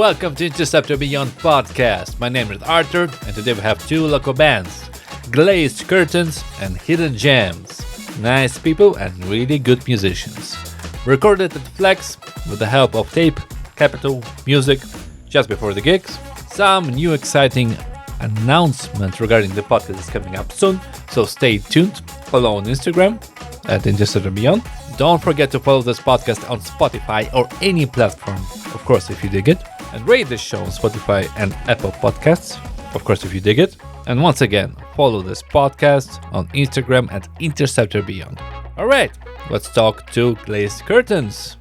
welcome to Interceptor Beyond podcast. My name is Arthur, and today we have two local bands, Glazed Curtains and Hidden Gemz. Nice people and really good musicians. Recorded at Flex with the help of tape, capital, music, just before the gigs. Some new exciting announcement regarding the podcast is coming up soon, so stay tuned. Follow on Instagram at Interceptor Beyond. Don't forget to follow this podcast on Spotify or any platform, of course, if you dig it. And rate this show on Spotify and Apple Podcasts, of course, if you dig it. And once again, follow this podcast on Instagram at Interceptor Beyond. All right, let's talk to Glazed Curtains.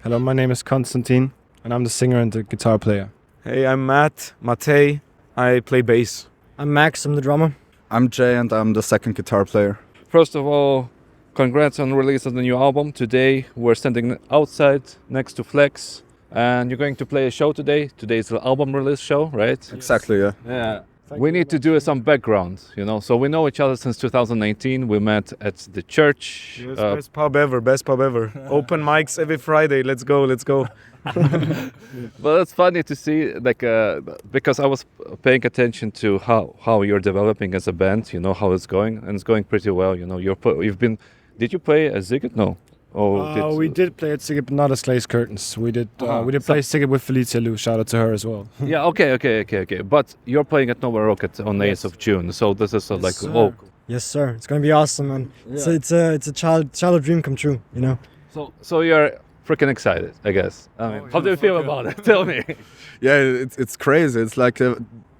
Hello, my name is Constantine, and I'm the singer and the guitar player. Hey, I'm Matei. I play bass. I'm Max, I'm the drummer. I'm Jay, and I'm the second guitar player. First of all, congrats on the release of the new album. Today we're standing outside next to Flex, and you're going to play a show today. Today's the album release show, right? Exactly, yeah. Yeah. We need to do some background, so we know each other since 2019. We met at the church. Yes, best pub ever. Open mics every Friday. Let's go. Well, it's funny to see, because I was paying attention to how you're developing as a band, how it's going, and it's going pretty well. Did you play at Ziggit? No. We did play at Ziggit, but not as Glazed Curtains. We did play Ziggit with Felicia Lou. Shout out to her as well. Yeah, okay. But you're playing at Nova Rocket on the 8th of June, so this is Yes, sir. It's gonna be awesome, man. Yeah. It's a childhood dream come true, So you're freaking excited, I guess. How do you feel about it? Tell me. Yeah, it's crazy. It's like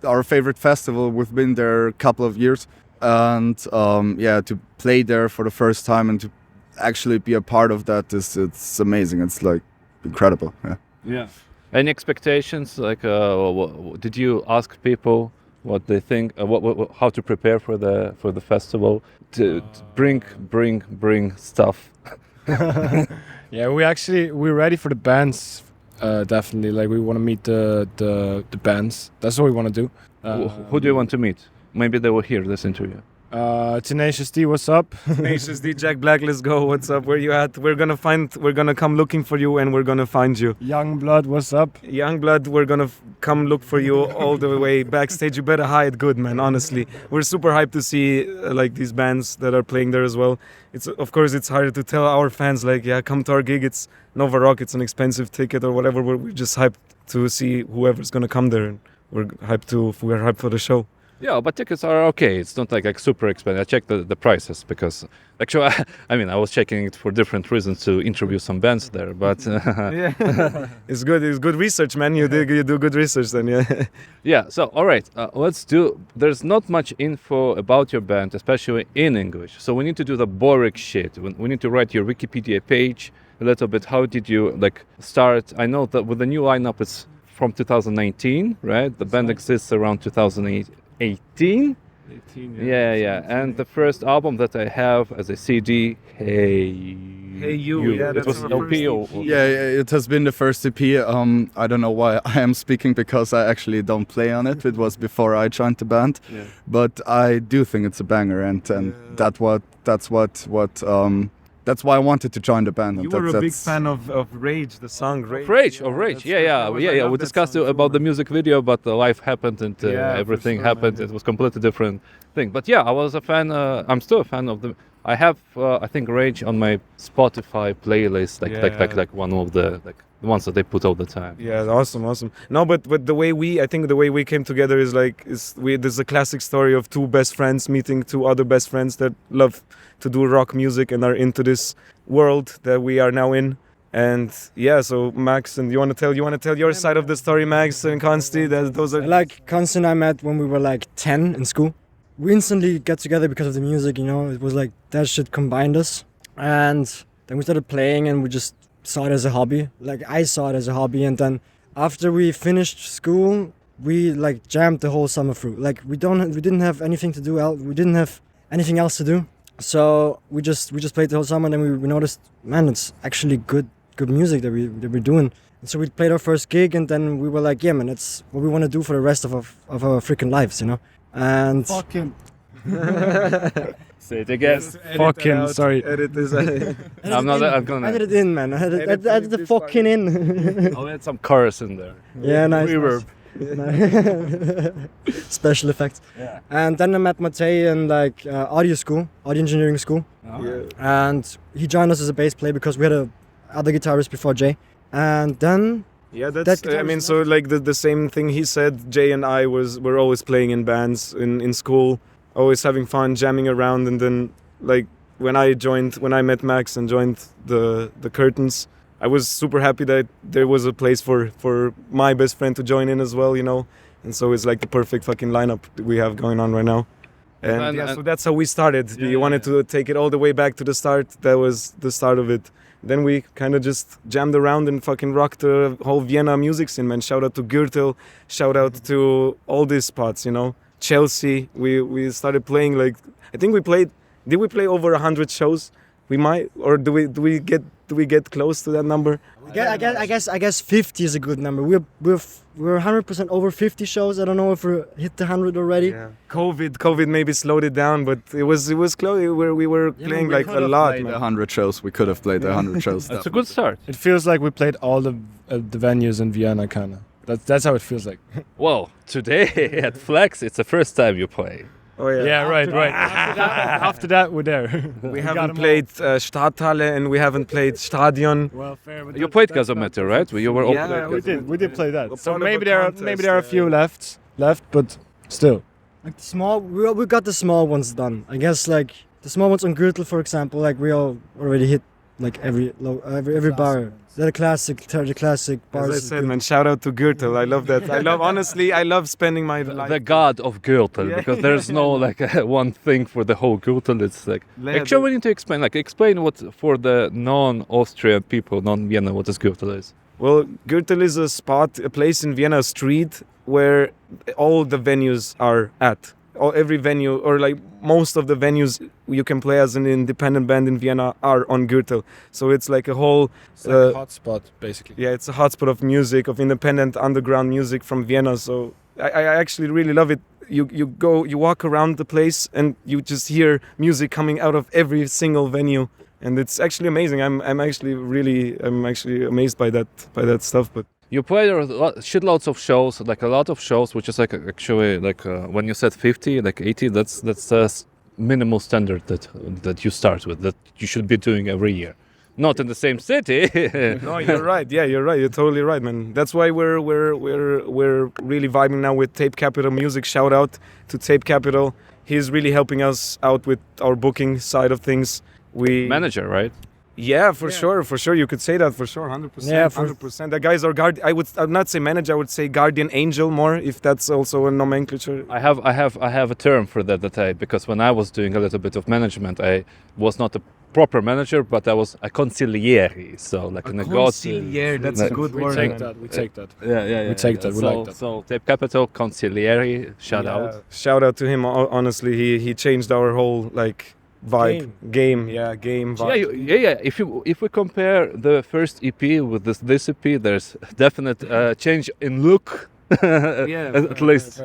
our favorite festival. We've been there a couple of years, and to play there for the first time and to actually be a part of that it's amazing. It's like incredible. Yeah. Any expectations? Did you ask people what they think? How to prepare for the festival? To bring stuff. Yeah, we're ready for the bands. Definitely, we want to meet the bands. That's what we want to do. Who do you want to meet? Maybe they will hear this interview. Tenacious D, what's up? Tenacious D, Jack Black, let's go. What's up? Where you at? We're gonna come looking for you, and we're gonna find you. Young Blood, what's up? Young Blood, we're gonna come look for you all the way backstage. You better hide good, man. Honestly, we're super hyped to see these bands that are playing there as well. It's harder to tell our fans come to our gig. It's Nova Rock. It's an expensive ticket or whatever. We're just hyped to see whoever's gonna come there, and we're hyped for the show. Yeah, but tickets are okay. It's not like super expensive. I checked the prices because actually, I was checking it for different reasons to interview some bands there. But yeah, it's good. It's good research, man. You do good research then, yeah. Yeah. So all right, let's do. There's not much info about your band, especially in English. So we need to do the boring shit. We need to write your Wikipedia page a little bit. How did you start? I know that with the new lineup, it's from 2019, right? The band exists around 2018. 18, yeah. And the first album that I have as a CD, Hey You. Yeah, it was LP. It has been the first EP. I don't know why I am speaking because I actually don't play on it. It was before I joined the band, but I do think it's a banger, and that's why I wanted to join the band. You were a big fan of Rage, the song Rage. Rage. Yeah. We discussed about the music video, but the life happened and everything happened. Man. It was a completely different thing. But yeah, I was a fan. I'm still a fan of them. I have, I think, Rage on my Spotify playlist, like one of the ones that they put all the time. Yeah, awesome. No, but the way we came together is there's a classic story of two best friends meeting two other best friends that love to do rock music and are into this world that we are now in. And yeah, so Max, and you want to tell your side of the story, Max and Consti? Those are Consti and I met when we were 10 in school. We instantly got together because of the music, It was that shit combined us, and then we started playing, and we just saw it as a hobby. I saw it as a hobby, and then after we finished school, we jammed the whole summer through. We didn't have anything to do. We didn't have anything else to do. So we just played the whole summer, and then we noticed, man, it's actually good music that we're doing. And so we played our first gig, and then we were yeah, man, it's what we want to do for the rest of our freaking lives, And fucking Say it again. Fucking sorry. Edit this. I'm not. I'm gonna. Edit it in, man. Edit the fucking in. I'll add some chorus in there. Yeah, nice. Reverb. Special effects. Yeah. And then I met Matei in like audio engineering school, Yeah. and he joined us as a bass player because we had a other guitarist before Jay. And then Yeah, that's. That I mean, guitarist so like the same thing he said. Jay and I were always playing in bands in school, always having fun, jamming around, and then like when I met Max and joined the Curtains, I was super happy that there was a place for my best friend to join in as well, you know. And so it's like the perfect fucking lineup we have going on right now. And yeah, so that's how we started. We wanted to take it all the way back to the start. That was the start of it. Then we kind of just jammed around and fucking rocked the whole Vienna music scene, man. Shout out to Gürtel, shout out to all these spots, you know. Chelsea, we started playing like, I think did we play over 100 shows? We might, or do we get close to that number? I guess 50 is a good number. We're 100% over 50 shows. I don't know if we hit the 100 already. Yeah. COVID maybe slowed it down, but it was close. We were playing like a lot, Played man. 100 shows. We could have played 100 shows. That's a good start. It feels like we played all the venues in Vienna, kind of. That's how it feels like. Well, today at Flex, it's the first time you play. Oh yeah. Yeah, right. After that, we're there. We haven't played Stadthalle and we haven't played Stadion. Well, fair. You played Gazometer, right? You were Yeah, open. We did play that. Well, So part of maybe a there are a contest, few left, but still. Like the small, we got the small ones done. I guess like the small ones on Gürtel, for example, like we all already hit like every bar. The classic bars. As I said, man, shout out to Gürtel. I love that. I love spending my life. The god of Gürtel, Yeah. because there's no like one thing for the whole Gürtel. It's like actually we need to explain what for the non-Austrian people, non-Vienna, what this Gürtel is. Well, Gürtel is a place in Vienna street where all the venues are at. Every venue, or like most of the venues you can play as an independent band in Vienna are on Gürtel. So it's like a whole... It's like a hotspot, basically. Yeah, it's a hotspot of music, of independent underground music from Vienna. So I actually really love it. You walk around the place and you just hear music coming out of every single venue, and it's actually amazing. I'm actually amazed by that stuff. But You played shitloads of shows, like a lot of shows, which is like actually like when you said 50, like 80, that's a minimal standard that you start with, that you should be doing every year. Not in the same city. no, you're right. Yeah, you're right. You're totally right, man. That's why we're really vibing now with Tape Capital Music. Shout out to Tape Capital. He's really helping us out with our booking side of things. Manager, right? Yeah, for sure. You could say that for sure, 100%. Yeah, 100%. That guy's our guard. I'd not say manager. I would say guardian angel more, if that's also a nomenclature. I have a term for that because when I was doing a little bit of management, I was not a proper manager, but I was a consigliere, so like a consigliere. That's like, a good We word. take man. that. We take that. Yeah. We take that. We like that. So Tape Capital consigliere, shout Yeah, out. Shout out to him. Honestly, he changed our whole like vibe, game vibe. Yeah. If we compare the first EP with this EP, there's definite change in look. At least.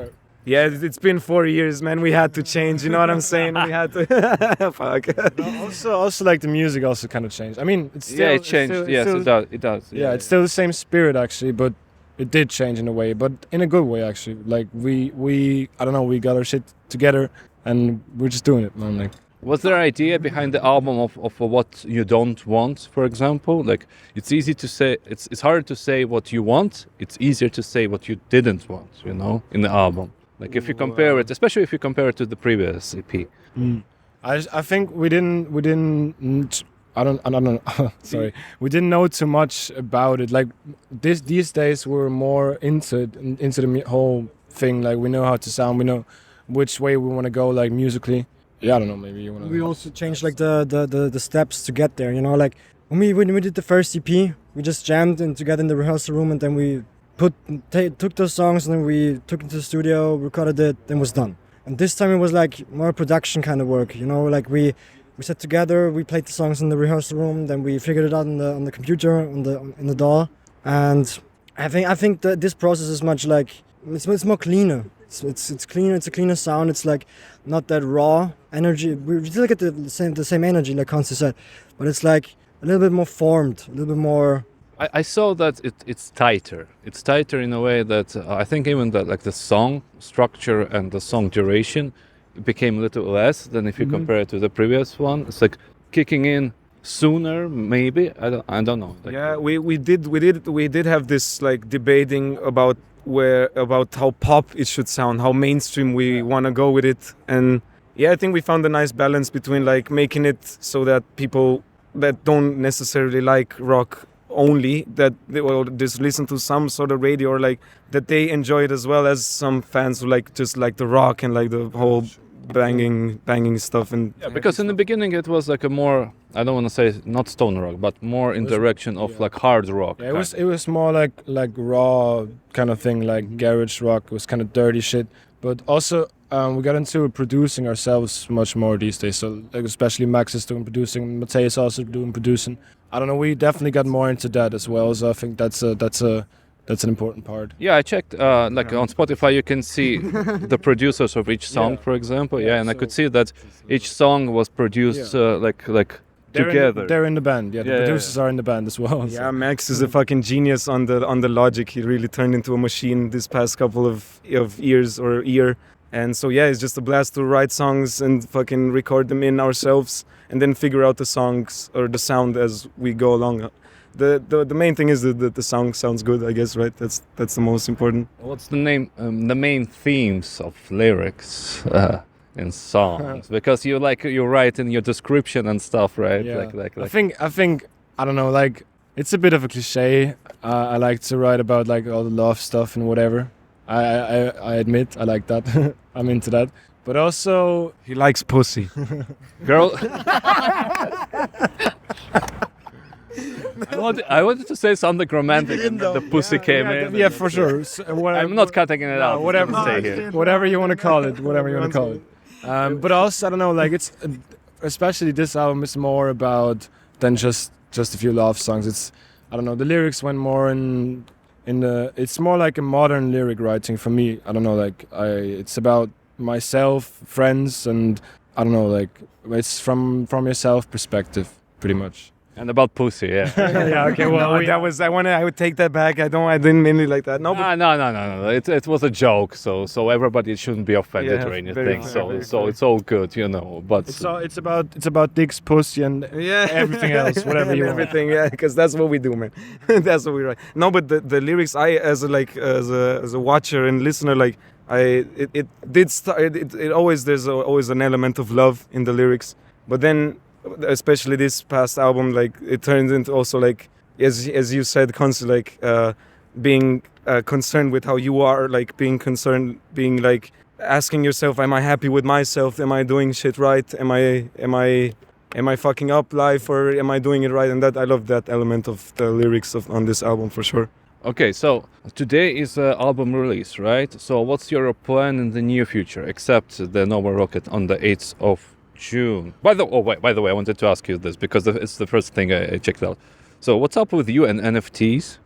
Yeah, it's been 4 years, man. We had to change. You know what I'm saying? We had to. Fuck. Also, like the music also kind of changed. I mean, it's still, It changed. It does. Yeah, it's still the same spirit actually, but it did change in a way, but in a good way actually. Like we I don't know, we got our shit together and we're just doing it, man. Like, was there an idea behind the album of what you don't want, for example? Like, it's easy to say, it's harder to say what you want. It's easier to say what you didn't want, you know, in the album. Like if you compare it, especially if you compare it to the previous EP. I think we didn't. I don't know. Sorry, we didn't know too much about it. Like these days, we're more into the whole thing. Like we know how to sound. We know which way we want to go. Like musically. Yeah, I don't know. Maybe you want to. We also changed like the steps to get there. You know, like when we did the first EP, we just jammed and together in the rehearsal room, and then we took those songs and then we took it to the studio, recorded it, and was done. And this time it was like more production kind of work. You know, like we sat together, we played the songs in the rehearsal room, then we figured it out on the computer in the DAW. And I think that this process is much like it's more cleaner. It's cleaner. It's a cleaner sound. It's like not that raw energy. We still get the same energy like Consti said, but it's like a little bit more formed, a little bit more. I saw that it's tighter. It's tighter in a way that I think even the song structure and the song duration became a little less than if you compare it to the previous one. It's like kicking in sooner, maybe. I don't know. Like, Yeah, we did have this like debating about how pop it should sound, how mainstream we want to go with it, and yeah, I think we found a nice balance between like making it so that people that don't necessarily like rock only, that they will just listen to some sort of radio, or like that they enjoy it as well as some fans who like just like the rock and like the whole banging stuff. And yeah, because in the beginning it was like a more, I don't want to say not stone rock, but more in direction of like hard rock. Yeah, it was more like raw kind of thing, like garage rock. It was kind of dirty shit. But also we got into producing ourselves much more these days. So like, especially Max is doing producing, Matei is also doing producing. I don't know. We definitely got more into that as well. So I think that's an important part. Yeah, I checked. On Spotify, you can see the producers of each song, for example. Yeah, and I could see that each song was produced together. They're in the band. Yeah, the producers are in the band as well. Yeah, Max is a fucking genius on the logic. He really turned into a machine this past couple of years or year. And so yeah, it's just a blast to write songs and fucking record them in ourselves, and then figure out the songs or the sound as we go along. The main thing is that the song sounds good, I guess, right? That's the most important. What's the name? The main themes of lyrics in songs, because you write in your description and stuff, right? Yeah. Like. I think I don't know. Like it's a bit of a cliche. I like to write about like all the love stuff and whatever. I admit I like that. I'm into that. But also He likes pussy. Girl. I wanted to say something romantic, and the pussy came in. Yeah, for sure. I'm not cutting it out. Whatever. Stay here. Whatever you want to call it. Whatever you want to call it. But also I don't know. Like it's especially this album is more about than just a few love songs. It's I don't know. The lyrics went more in the. It's more like a modern lyric writing for me. I don't know. Like it's about myself, friends, and I don't know. Like it's from yourself perspective, pretty much. And about pussy, yeah. Yeah. Okay. Well, I would take that back. I didn't mean it like that. No, but No. It was a joke, so everybody shouldn't be offended Yeah, or anything. very So it's all good, you know. But it's about dicks, pussy, and everything else, whatever you want. everything, yeah, because that's what we do, man. That's what we write. No, but the lyrics, as a watcher and listener, like it did start. It always there's always an element of love in the lyrics, but then especially this past album, like it turns into also like as you said, constantly like being concerned with how you are, like being concerned, being like asking yourself, am I happy with myself? Am I doing shit right? Am I fucking up life, or am I doing it right? And that I love that element of the lyrics on this album for sure. okay, so today is album release, right? So what's your plan in the near future, except the Nova Rocket on the 8th of June? By the way, I wanted to ask you this because it's the first thing I checked out. So what's up with you and NFTs?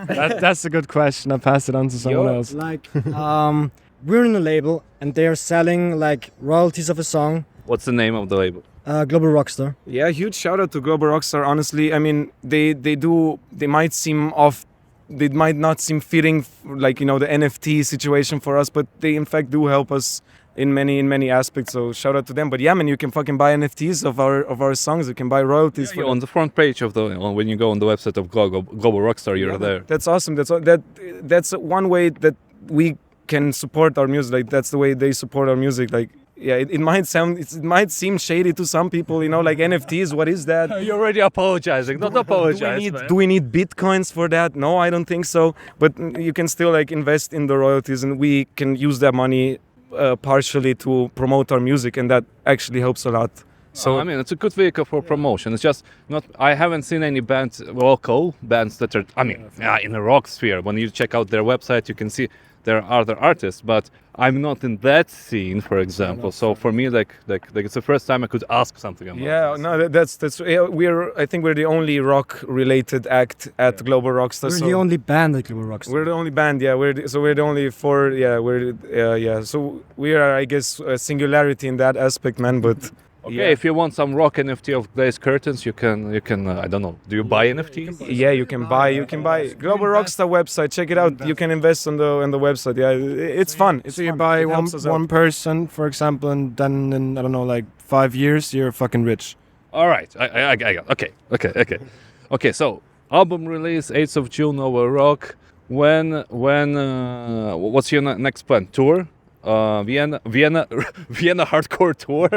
That's a good question. I'll pass it on to someone else. Like, we're in a label and they are selling like royalties of a song. What's the name of the label? Global Rockstar. Yeah, huge shout out to Global Rockstar. Honestly, I mean, they might seem off. They might not seem fitting, like, you know, the NFT situation for us, but they in fact do help us in many aspects. So shout out to them. But yeah, man, you can fucking buy NFTs of our songs. You can buy royalties. Yeah, on the front page of when you go on the website of Global Rockstar, you're there. That's awesome. That's one way that we can support our music. Like that's the way they support our music. Like. Yeah, it might seem shady to some people, you know, like NFTs. What is that? You're already apologizing. Not apologize. Do we need bitcoins for that? No, I don't think so. But you can still like invest in the royalties, and we can use that money partially to promote our music, and that actually helps a lot. So I mean, it's a good vehicle for promotion. It's just not. I haven't seen any local bands that are. I mean, in the rock sphere. When you check out their website, you can see there are other artists, but I'm not in that scene, for example. So for me, like it's the first time I could ask something about this. No, that's I think we're the only rock related act at Global Rockstar. We're the only band at Global Rockstar. We're the only band, yeah. We're the only four, yeah. So we are, I guess, a singularity in that aspect, man. But Okay, if you want some rock NFT of Glazed Curtains, you can. I don't know. Do you buy NFTs? Yeah, you can buy. Global Rockstar website. Check it out. You can invest on the website. Yeah, it's fun. It's So you fun. buy It helps us out. one person, for example, and then in, I don't know, like 5 years, you're fucking rich. All right, I got. Okay. So album release 8th of June over Rock. When what's your next plan? Tour? Vienna hardcore tour.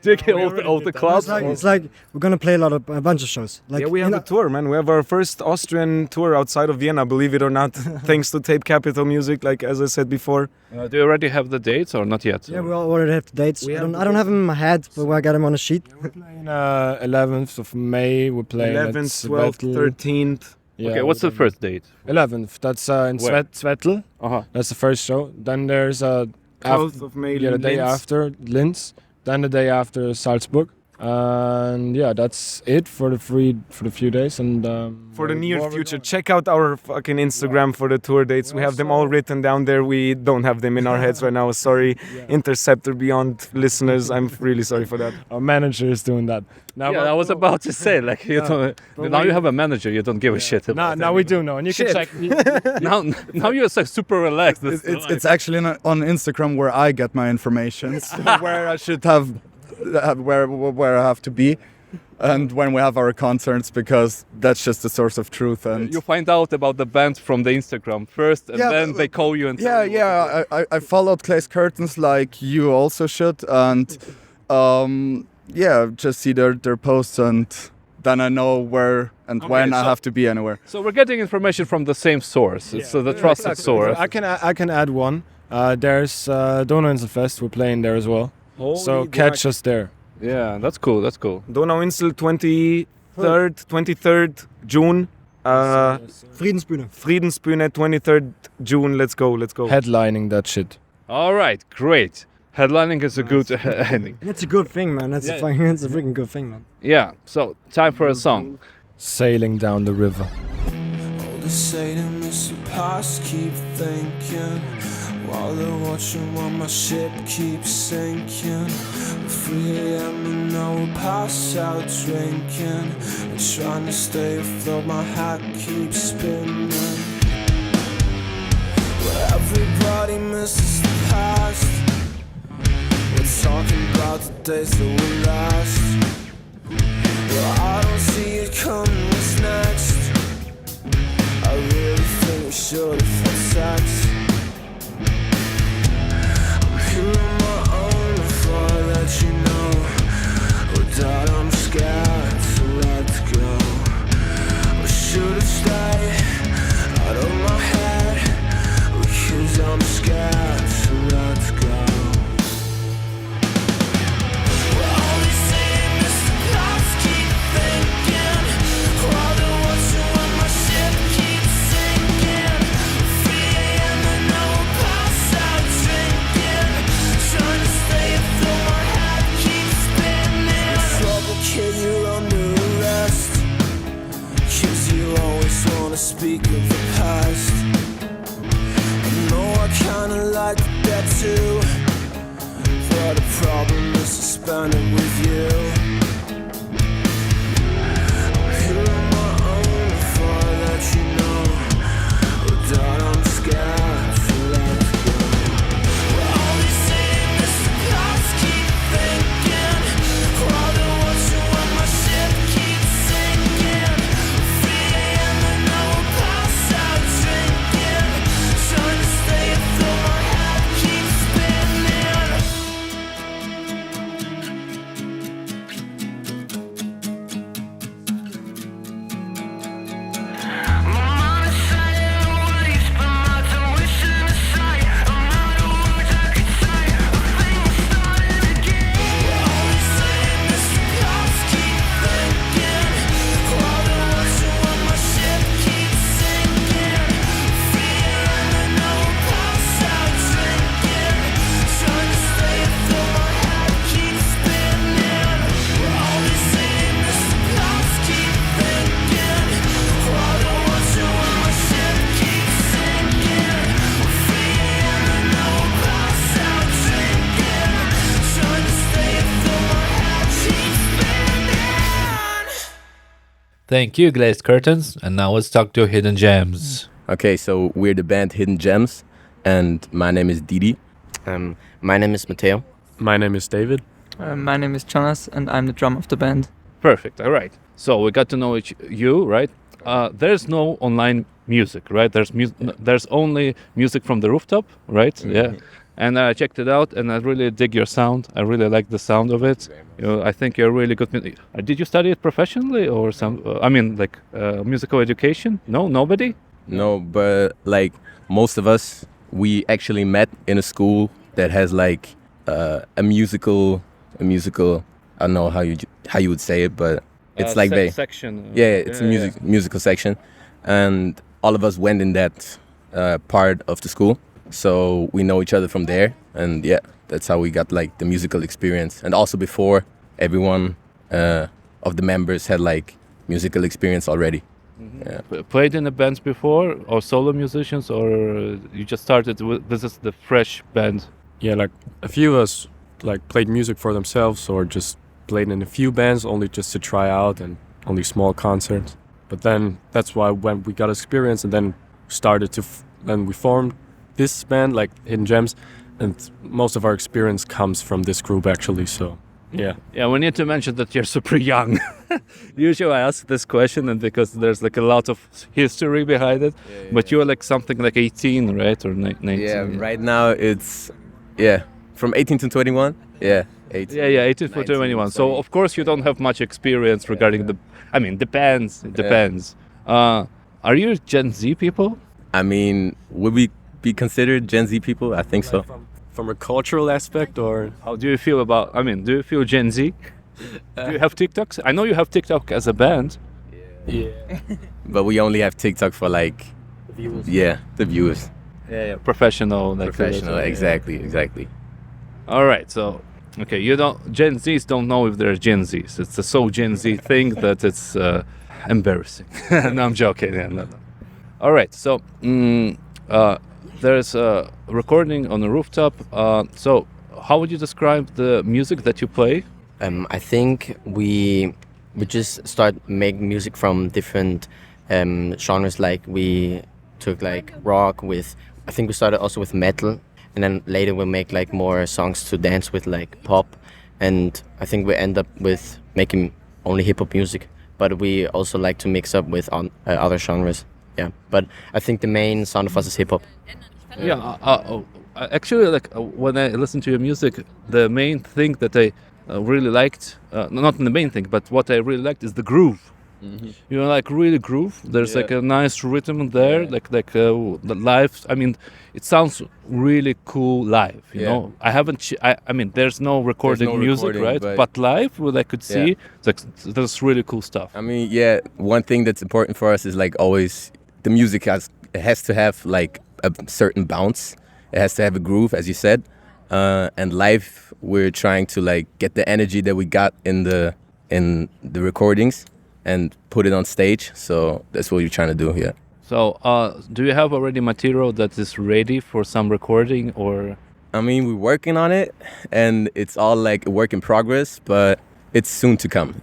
Taking all the clubs. It's like we're gonna play a bunch of shows. Like Yeah, we have a tour, man. We have our first Austrian tour outside of Vienna, believe it or not, thanks to Tape Capital Music, like as I said before. Do you already have the dates or not yet? Yeah, we already have the dates. I don't have them in my head, but I got them on a sheet. We're playing 11th of May. We're playing 11th, at 12th, Svetl. 13th. Yeah, Okay, what's the first date? 11th. That's in Where? Svetl. That's the first show. Then there's 12th of May. the day Linz. after Linz. Then the day after Salzburg. And yeah, that's it for the few days. And For the near future, check out our fucking Instagram for the tour dates. We have them all written down there. We don't have them in our heads right now. Sorry, Interceptor Beyond listeners. I'm really sorry for that. our manager is doing that. Now, Yeah, I was about to say like you don't, now you have a manager, you don't give a shit about. now we do know, and you Shit. can check. Now you're so super relaxed. It's actually on Instagram where I get my information, so where I should have where I have to be, and when we have our concerts, because that's just the source of truth. And You find out about the band from the Instagram first, and Yeah, then they call you and tell you I followed Glazed Curtains like you also should, and just see their posts, and then I know where and Okay, when I so- have to be anywhere. So we're getting information from the same source. It's the trusted source. I can add one. There's Donau Inselfest. We're playing there as well. So catch us there. Yeah, that's cool. That's cool. Donau Insel 23rd June. Friedensbühne. Friedensbühne 23rd June. Let's go. Headlining that shit. All right, great. Headlining is a good ending. It's a good thing, man. It's a freaking good thing, man. Yeah. So time for a song. Sailing down the river. All the Satan is the past, keep thinking. While they're watching while my ship keeps sinking. 3 AM and I will pass out drinking. And trying to stay afloat, my hat keeps spinning. Where everybody misses the past. We're talking about the days that will last. Well, I don't see it coming, what's next? I really think we should have had sex. I'm here on my own before I let you know. Oh, Dad, I'm scared to let go. Or should have stayed out of my head? Because I'm scared to let go. Well, all they say is the past, keep thinking. While they're watching when my ship keeps sinking. 3 AM and I will pass out drinking. Trying to stay afloat, my head keeps spinning. Trouble kid, you're under arrest. 'Cause you always wanna speak of the past. I know I kinda like that too. But the problem is to spend it with you. I'm here on my own before I let you know. Oh, Dad, I'm scared to let go. Well, all they say is the past, keep thinking. While they're watching when my ship keeps sinking. 3 AM and I will pass out drinking. Trying to stay afloat, my head keeps spinning. Thank you, Glazed Curtains. And now let's talk to Hidden Gems. Okay, so we're the band Hidden Gems, and my name is Didi. My name is Mateo. My name is David. My name is Jonas, and I'm the drummer of the band. Perfect. All right. So we got to know you, right? There's no online music, right? There's only music from the rooftop, right? Mm-hmm. Yeah. And I checked it out, and I really dig your sound. I really like the sound of it. I think you're really good. Did you study it professionally or some? Musical education? No, nobody. No, but like most of us, we actually met in a school that has like a musical. I don't know how you would say it, but it's like section. It's a musical section, and all of us went in that part of the school. So we know each other from there, and yeah, that's how we got like the musical experience. And also before, everyone of the members had like musical experience already. Mm-hmm. Yeah. Played in the bands before, or solo musicians, or you just started with this is the fresh band? Yeah, like a few of us like played music for themselves or just played in a few bands only just to try out and only small concerts. But then that's why when we got experience and then started to then we formed this band like Hidden Gems, and most of our experience comes from this group actually. So yeah, we need to mention that you're super young. Usually I ask this question, and because there's like a lot of history behind it, but you're like something like 18, right, or 19? Yeah, right now it's from 18 to 21. 18. 18 to 21. So of course you don't have much experience regarding depends. It depends. Are you Gen Z people? I mean, would we be considered Gen Z people? I think so. From a cultural aspect, or how do you feel do you feel Gen Z? Do you have TikToks? I know you have TikTok as a band. Yeah. But we only have TikTok for like the viewers. Yeah. Professional. Exactly. All right, so okay, Gen Zs don't know if they're Gen Zs. It's a so Gen Z thing that it's embarrassing. No, I'm joking. Yeah, no. All right, so there's a recording on the rooftop. So how would you describe the music that you play? I think we just start making music from different genres. Like we took like rock with. I think we started also with metal, and then later we'll make like more songs to dance with, like pop. And I think we end up with making only hip hop music, but we also like to mix up with other genres. Yeah, but I think the main sound of us is hip hop. Actually, when I listen to your music, the main thing that I really liked, not the main thing, but what I really liked is the groove. Mm-hmm. Like really groove. There's like a nice rhythm there, like the live. I mean, it sounds really cool live. You know, I haven't. There's no recorded music, right? But live, what I could see, there's really cool stuff. I mean, one thing that's important for us is like always the music has to have like a certain bounce. It has to have a groove, as you said. And live, we're trying to like get the energy that we got in the recordings and put it on stage. So that's what you're trying to do here. So do you have already material that is ready for some recording, or? I mean, we're working on it, and it's all like a work in progress, but it's soon to come.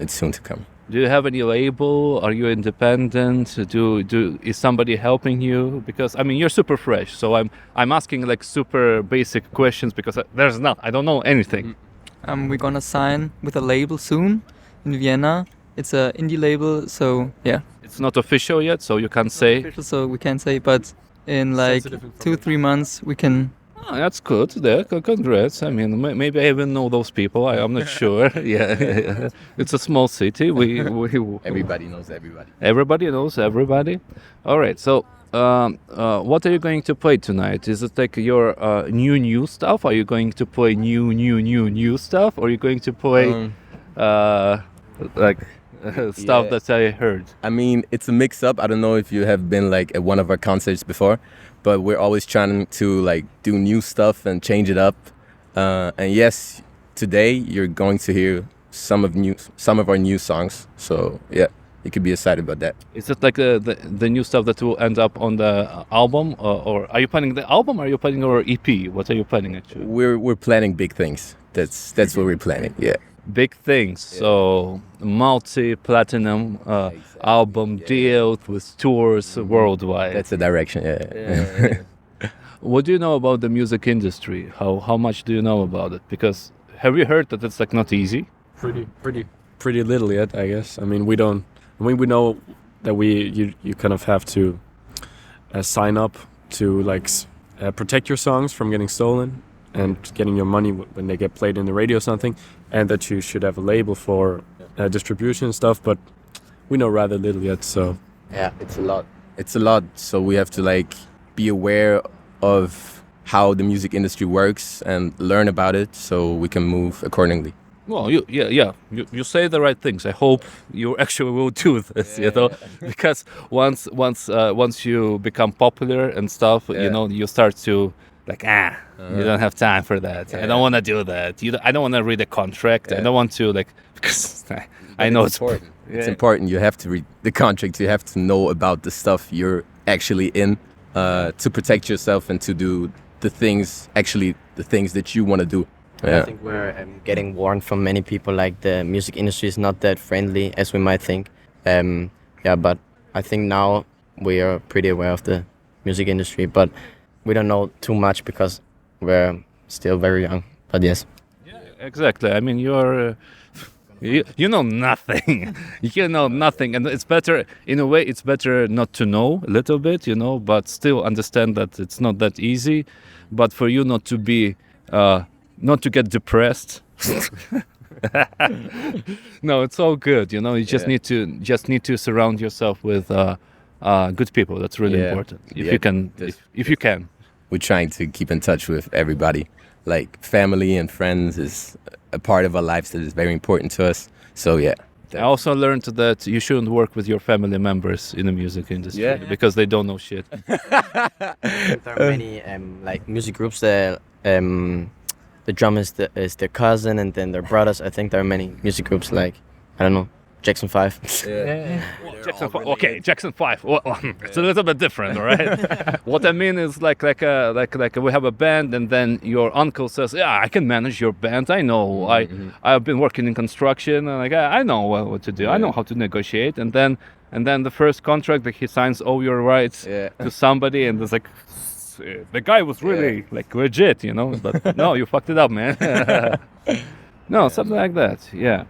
Do you have any label? Are you independent? Is somebody helping you? Because you're super fresh, so I'm asking like super basic questions because I don't know anything. We're gonna sign with a label soon in Vienna. It's an indie label, so yeah. It's not official yet, so you can't say. Official, so we can't say, but in like 2-3 months we can. Oh, that's good. There, congrats. Maybe I even know those people. I'm not sure. Yeah. It's a small city. We everybody knows everybody. Everybody knows everybody. All right. So, what are you going to play tonight? Is it like your new stuff? Are you going to play new stuff? Or are you going to play stuff that I heard? I mean, it's a mix-up. I don't know if you have been like at one of our concerts before, but we're always trying to like do new stuff and change it up. And yes, today you're going to hear some of our new songs. So yeah, you could be excited about that. Is it like the new stuff that will end up on the album, or are you planning the album? Or are you planning our EP? What are you planning actually? We're planning big things. That's what we're planning. Yeah. big things. So multi-platinum album deals with tours worldwide. That's the direction. Yeah. What do you know about the music industry? How much do you know about it? Because have you heard that it's like not easy? Pretty little yet, I guess. I mean, we don't. I mean, we know that you kind of have to sign up to like protect your songs from getting stolen and getting your money when they get played in the radio or something, and that you should have a label for distribution and stuff. But we know rather little yet. So Yeah. It's a lot. It's a lot. So we have to like be aware of how the music industry works and learn about it so we can move accordingly. Well, you say the right things. I hope you actually will do this, you know, because once you become popular and stuff, you know, you start to like, you don't have time for that. I don't want to do that. I don't want to read a contract. I don't want to like, because I know it's important. It's important. You have to read the contract. You have to know about the stuff you're actually in to protect yourself and to do the things that you want to do. I think we're getting warned from many people, like the music industry is not that friendly as we might think. But I think now we are pretty aware of the music industry, but we don't know too much because we're still very young. But yes. Yeah, exactly. I mean, you're you know nothing. You know nothing, and it's better in a way. It's better not to know a little bit, you know, but still understand that it's not that easy. But for you not to be not to get depressed. No, it's all good. You know, you just need to surround yourself with good people. That's really important. If you can. We're trying to keep in touch with everybody. Like family and friends is a part of our lives that is very important to us. So yeah. I also learned that you shouldn't work with your family members in the music industry because they don't know shit. There are many like music groups that the drummer is their cousin and then their brothers. I think there are many music groups like, I don't know, Jackson 5. Jackson 5. Okay, Jackson 5. Well, it's a little bit different, all right? What I mean is like we have a band and then your uncle says, yeah, I can manage your band. I know. I've been working in construction and like I know what to do. I know how to negotiate. And then the first contract that he signs all your rights to somebody and it's like the guy was really like legit, you know, but no, you fucked it up, man. No, something like that. Yeah.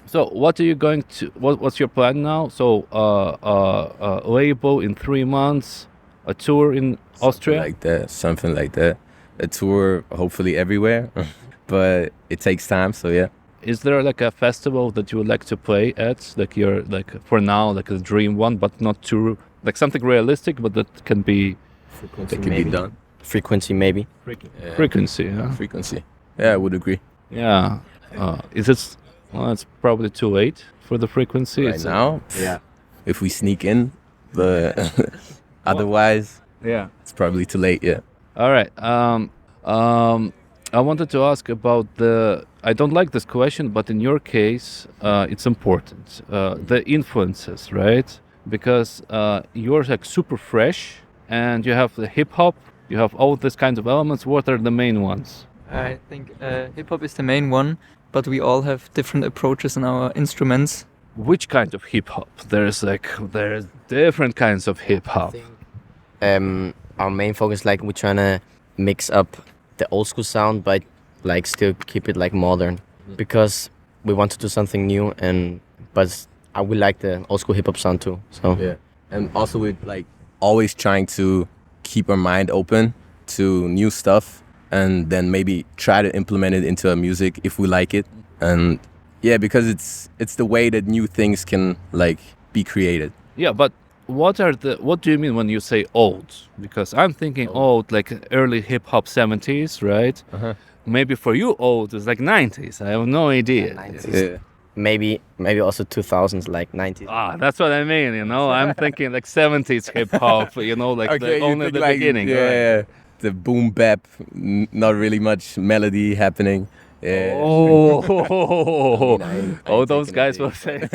So what are you going to, what's your plan now? So label in 3 months, a tour in Austria? Something like that. A tour hopefully everywhere, but it takes time, so yeah. Is there like a festival that you would like to play at? Like you're like, for now, like a dream one, but not too, like something realistic, but that can be done. Frequency maybe. Frequency, yeah. Frequency. Yeah, I would agree. Yeah. Is it? Well, it's probably too late for the frequency. Right now? Yeah. If we sneak in, but otherwise, it's probably too late, yeah. All right. I wanted to ask about I don't like this question, but in your case, it's important. The influences, right? Because you're like super fresh and you have the hip hop, you have all these kinds of elements. What are the main ones? I think hip hop is the main one, but we all have different approaches in our instruments. Which kind of hip hop? There's different kinds of hip hop. Our main focus, like we're trying to mix up the old school sound, but like still keep it like modern, because we want to do something new, but we like the old school hip hop sound too. So and also we're like always trying to keep our mind open to new stuff, and then maybe try to implement it into our music if we like it. And because it's the way that new things can like be created. Yeah, but what do you mean when you say old? Because I'm thinking old like early hip hop 70s, right? Maybe for you old is like 90s. I have no idea. 90s. Yeah. Maybe also 2000s, like 90s. That's what I mean, you know. I'm thinking like 70s hip hop, you know, like only the beginning. Yeah. The boom bap, not really much melody happening. Yeah. Those guys will say.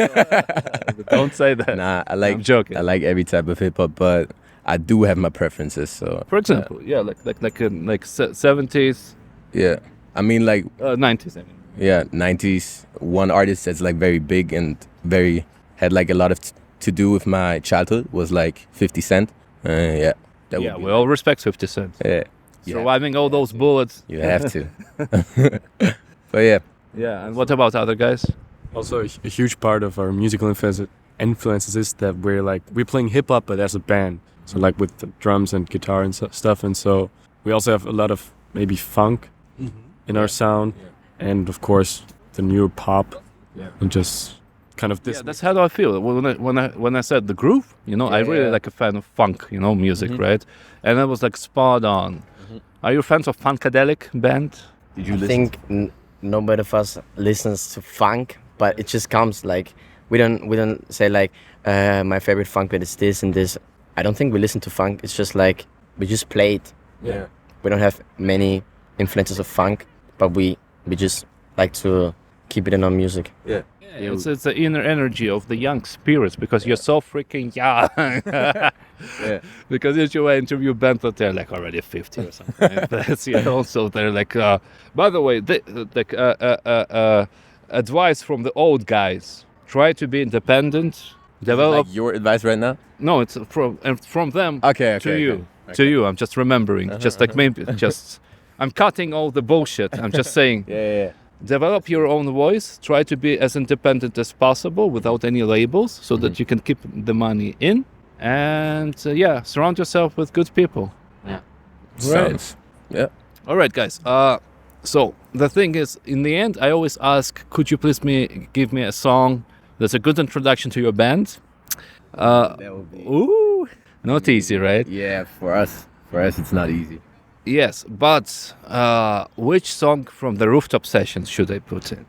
Don't say that. Nah, I'm joking. I like every type of hip hop, but I do have my preferences. So, for example, like 70s. Yeah, I mean like 90s. I mean. 90s. One artist that's like very big and very had like a lot of to do with my childhood was like 50 Cent. That would Yeah, be we all respect 50 Cent. yeah. Surviving all those bullets. You have to. But yeah. Yeah, and what about other guys? Also, a huge part of our musical influences is that we're playing hip hop, but as a band. So like with the drums and guitar and stuff, and so we also have a lot of maybe funk in our sound, and of course the new pop, and just kind of this. Yeah, that's how I feel when I said the groove. You know, I really like a fan of funk. You know, music, right? And it was like spot on. Are you fans of Funkadelic band? Did you I listen? think nobody of us listens to funk, but it just comes like we don't say like my favorite funk band is this and this. I don't think we listen to funk. It's just like we just play it. Yeah. We don't have many influences of funk, but we just like to keep it in our music. Yeah. It's the inner energy of the young spirits because you're so freaking young. Because if you interview bands that they're like already 50 or something, that's also they're like. By the way, advice from the old guys: try to be independent. Develop. Like your advice right now? No, it's from them to you. Okay. To you, I'm just remembering. Just like maybe just. I'm cutting all the bullshit. I'm just saying. Yeah. Develop your own voice. Try to be as independent as possible without any labels so that you can keep the money in. And surround yourself with good people. Yeah. Right. Yeah. All right, guys. So the thing is, in the end, I always ask, could you please give me a song that's a good introduction to your band? That would be. Ooh, not easy, right? Yeah, for us it's not easy. Yes, but which song from the rooftop sessions should I put in?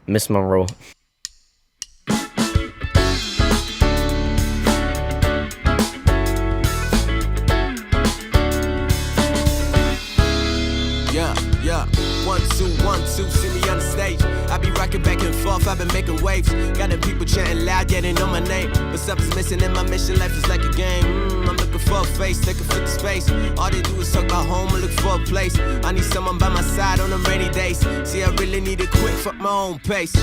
Miss Monroe. Yeah, 1, 2, see me on the stage. I be rocking back and forth, I've been making waves. Got them people chanting loud, yeah, they know my name. But something's missing in my mission, life is like a game. I'm looking for a face that can fit the space. All they do is talk about home and look for a place. I need someone by my side on them rainy days. See, I really need it quick for my own pace.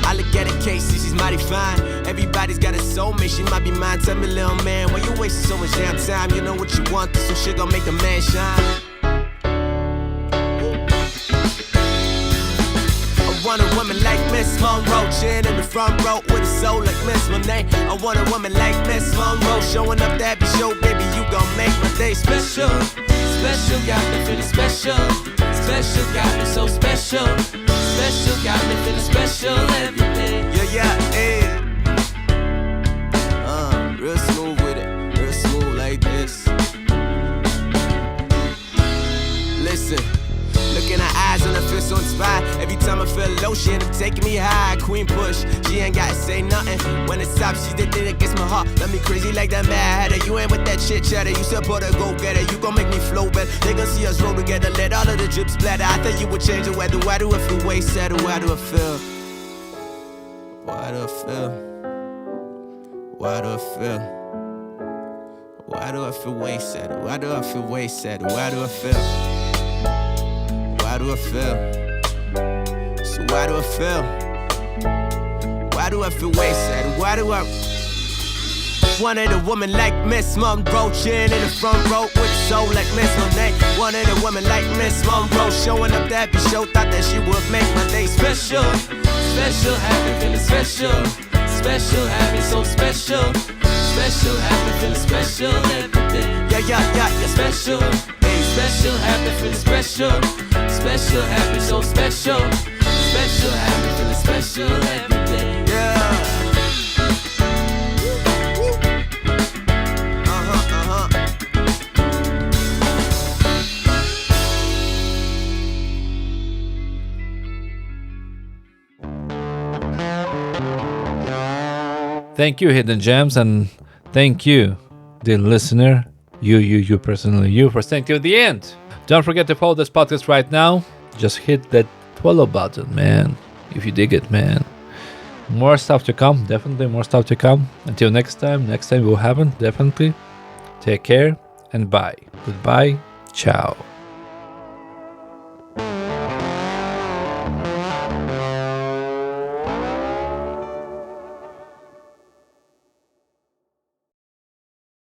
I look at it, Casey, she's mighty fine. Everybody's got a soulmate, she might be mine. Tell me, little man, why you wasting so much damn time? You know what you want, this some shit gon' make a man shine. I want a woman like Miss Monroe, chin in the front row with a soul like Miss Monet. I want a woman like Miss Monroe, showing up that happy show, baby, you gon' make my day special. Special, got me feeling special. Special, got me so special. Special, got me feeling special every day. Yeah. Real smooth with it, real smooth like this. Listen. Look in her eyes and I feel so inspired. Every time I feel low, she end up taking me high. Queen push, she ain't gotta say nothing. When it stops, she's the thing that gets my heart. Let me crazy like that mad hatter. You ain't with that chit chatter. You support her, go get it. You gon' make me flow better. They gon' see us roll together. Let all of the drips splatter. I thought you would change the weather. Why do I feel way sadder? Why do I feel? Why do I feel? Why do I feel? Why do I feel way sadder? Why do I feel way sadder? Why do I feel? Why do I feel? So why do I feel? Why do I feel way sad? Why do I wanted a woman like Miss Monroe, chin in the front row with a soul like Miss Monet. Wanted a woman like Miss Monroe, showing up that happy show. Thought that she would make my day special. Special, happy, feeling special. Special, happy, so special. Special, happy, feeling special every day. Yeah. Special. Special, happy, feeling special. Special, happy, so special. Special, happy, feeling special every day. Yeah. Thank you, Hidden Gems, and thank you, dear listener, you personally, you for staying till the end. Don't forget to follow this podcast right now. Just hit that follow button, man, if you dig it, man. More stuff to come, definitely more stuff to come. Until next time we'll have it, definitely. Take care and bye. Goodbye, ciao.